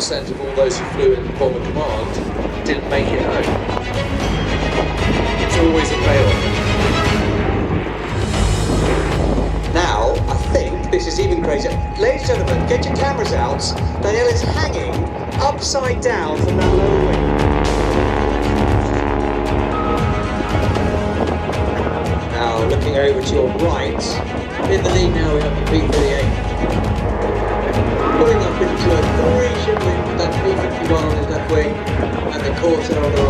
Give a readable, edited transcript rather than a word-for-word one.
99% of all those who flew in Bomber Command didn't make it home. It's always a payoff. Now, I think this is even crazier. Ladies and gentlemen, get your cameras out. Danielle is hanging upside down from that lower wing. Now, looking over to your right, in the lead now we have the P-38. Pulling up into a 3 ship wing with that P-51 on his left wing and the Corsair on the right.